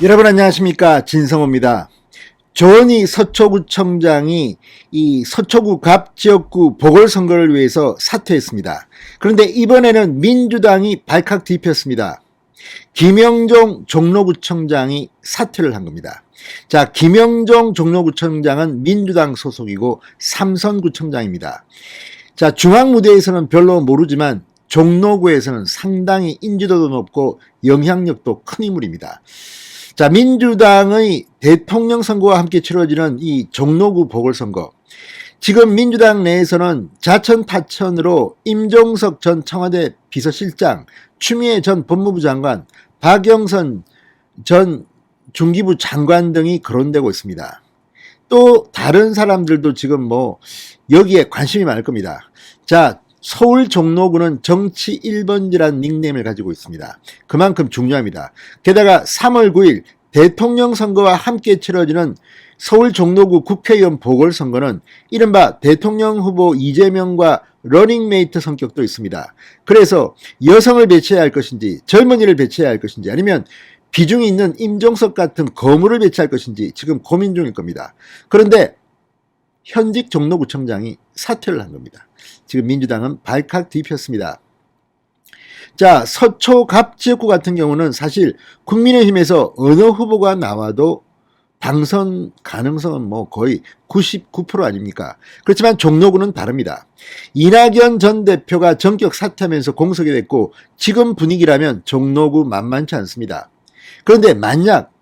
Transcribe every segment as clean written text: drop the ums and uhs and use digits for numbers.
여러분 안녕하십니까, 진성호입니다. 조은희 서초구청장이 이 서초구 갑 지역구 보궐선거를 위해서 사퇴했습니다. 그런데 이번에는 민주당이 발칵 뒤폈습니다. 김영종 종로구청장이 사퇴를 한 겁니다. 자, 김영종 종로구청장은 민주당 소속이고 삼선구청장입니다. 자, 중앙무대에서는 별로 모르지만 종로구에서는 상당히 인지도도 높고 영향력도 큰 인물입니다. 자, 민주당의 대통령 선거와 함께 치러지는 이 종로구 보궐선거. 지금 민주당 내에서는 자천 타천으로 임종석 전 청와대 비서실장, 추미애 전 법무부 장관, 박영선 전 중기부 장관 등이 거론되고 있습니다. 또 다른 사람들도 지금 여기에 관심이 많을 겁니다. 자, 서울 종로구는 정치 1번지라는 닉네임을 가지고 있습니다. 그만큼 중요합니다. 게다가 3월 9일 대통령 선거와 함께 치러지는 서울 종로구 국회의원 보궐선거는 이른바 대통령 후보 이재명과 러닝메이트 성격도 있습니다. 그래서 여성을 배치해야 할 것인지, 젊은이를 배치해야 할 것인지, 아니면 비중이 있는 임종석 같은 거물을 배치할 것인지 지금 고민 중일 겁니다. 그런데 현직 종로구청장이 사퇴를 한 겁니다. 지금 민주당은 발칵 뒤폈습니다. 자, 서초 갑 지역구 같은 경우는 사실 국민의힘에서 어느 후보가 나와도 당선 가능성은 거의 99% 아닙니까? 그렇지만 종로구는 다릅니다. 이낙연 전 대표가 전격 사퇴하면서 공석이 됐고 지금 분위기라면 종로구 만만치 않습니다. 그런데 만약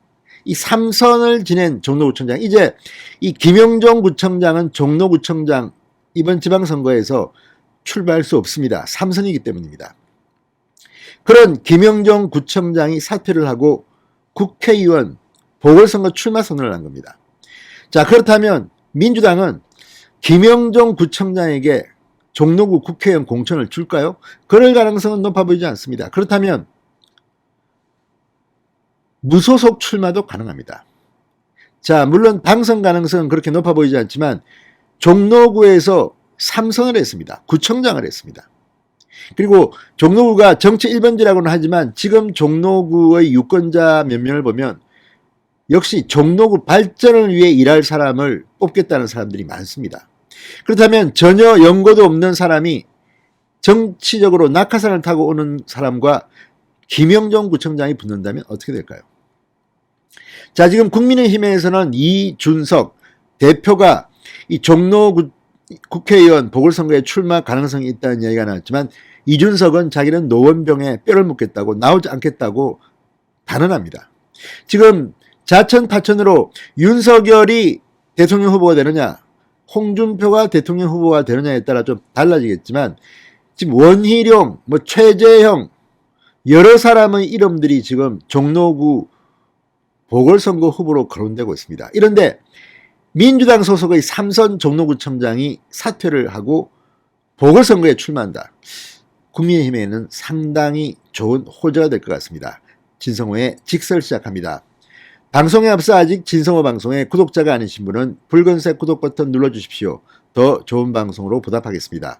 이 3선을 지낸 종로구청장, 이제 이 김영종 구청장은 종로구청장 이번 지방선거에서 출마할 수 없습니다. 3선이기 때문입니다. 그런 김영종 구청장이 사퇴를 하고 국회의원 보궐선거 출마 선언을 한 겁니다. 자, 그렇다면 민주당은 김영종 구청장에게 종로구 국회의원 공천을 줄까요? 그럴 가능성은 높아 보이지 않습니다. 그렇다면 무소속 출마도 가능합니다. 자, 물론 당선 가능성은 그렇게 높아 보이지 않지만 종로구에서 3선을 했습니다. 구청장을 했습니다. 그리고 종로구가 정치 1번지라고는 하지만 지금 종로구의 유권자 몇 명을 보면 역시 종로구 발전을 위해 일할 사람을 뽑겠다는 사람들이 많습니다. 그렇다면 전혀 연고도 없는 사람이 정치적으로 낙하산을 타고 오는 사람과 김영종 구청장이 붙는다면 어떻게 될까요? 자, 지금 국민의힘에서는 이준석 대표가 이 종로구 국회의원 보궐선거에 출마 가능성이 있다는 이야기가 나왔지만 이준석은 자기는 노원병에 뼈를 묻겠다고, 나오지 않겠다고 단언합니다. 지금 자천 타천으로 윤석열이 대통령 후보가 되느냐, 홍준표가 대통령 후보가 되느냐에 따라 좀 달라지겠지만 지금 원희룡, 최재형 여러 사람의 이름들이 지금 종로구 보궐선거 후보로 거론되고 있습니다. 이런데 민주당 소속의 3선 종로구청장이 사퇴를 하고 보궐선거에 출마한다. 국민의힘에는 상당히 좋은 호재가 될 것 같습니다. 진성호의 직설 시작합니다. 방송에 앞서 아직 진성호 방송의 구독자가 아니신 분은 붉은색 구독 버튼 눌러주십시오. 더 좋은 방송으로 보답하겠습니다.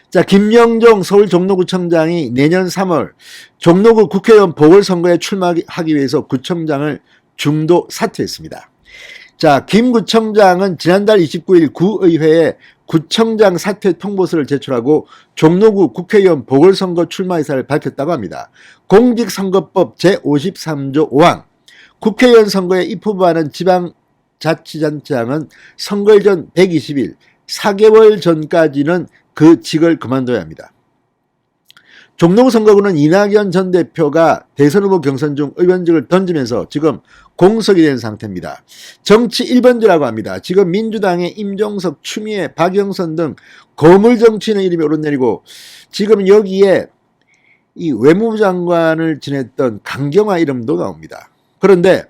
자, 김영종 서울 종로구청장이 내년 3월 종로구 국회의원 보궐선거에 출마하기 위해서 구청장을 중도 사퇴했습니다. 자, 김 구청장은 지난달 29일 구의회에 구청장 사퇴 통보서를 제출하고 종로구 국회의원 보궐선거 출마 의사를 밝혔다고 합니다. 공직선거법 제53조 5항 국회의원 선거에 입후보하는 지방자치단체장은 선거일 전 120일 4개월 전까지는 그 직을 그만둬야 합니다. 종로구 선거구는 이낙연 전 대표가 대선 후보 경선 중 의원직을 던지면서 지금 공석이 된 상태입니다. 정치 1번지라고 합니다. 지금 민주당의 임종석, 추미애, 박영선 등 거물 정치인의 이름이 오르내리고 지금 여기에 이 외무부 장관을 지냈던 강경화 이름도 나옵니다. 그런데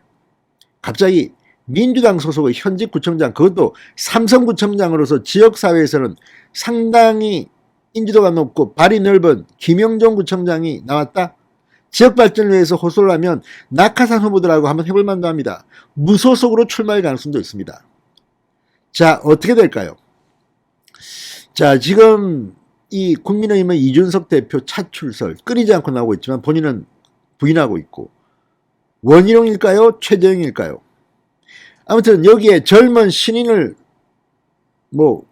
갑자기 민주당 소속의 현직 구청장, 그것도 삼성구청장으로서 지역사회에서는 상당히 인지도가 높고 발이 넓은 김영종 구청장이 나왔다? 지역 발전을 위해서 호소를 하면 낙하산 후보들하고 한번 해볼 만도 합니다. 무소속으로 출마할 가능성도 있습니다. 자, 어떻게 될까요? 자, 지금 이 국민의힘의 이준석 대표 차출설 끊이지 않고 나오고 있지만 본인은 부인하고 있고, 원희룡일까요? 최재형일까요? 아무튼 여기에 젊은 신인을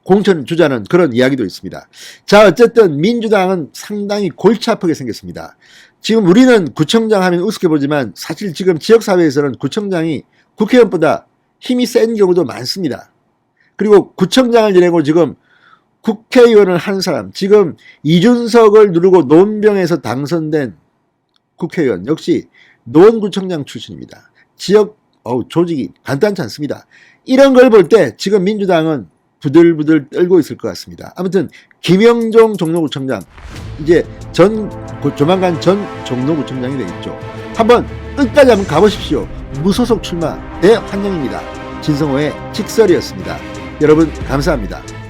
공천 주자는 그런 이야기도 있습니다. 자, 어쨌든 민주당은 상당히 골치 아프게 생겼습니다. 지금 우리는 구청장 하면 우습게 보지만 사실 지금 지역사회에서는 구청장이 국회의원보다 힘이 센 경우도 많습니다. 그리고 구청장을 지내고 지금 국회의원을 한 사람, 지금 이준석을 누르고 논병에서 당선된 국회의원 역시 노원구청장 출신입니다. 지역 조직이 간단치 않습니다. 이런 걸 볼 때 지금 민주당은 부들부들 떨고 있을 것 같습니다. 아무튼 김영종 종로구청장 이제 조만간 전 종로구청장이 되겠죠. 끝까지 한번 가보십시오. 무소속 출마 대환영입니다. 진성호의 직설이었습니다. 여러분 감사합니다.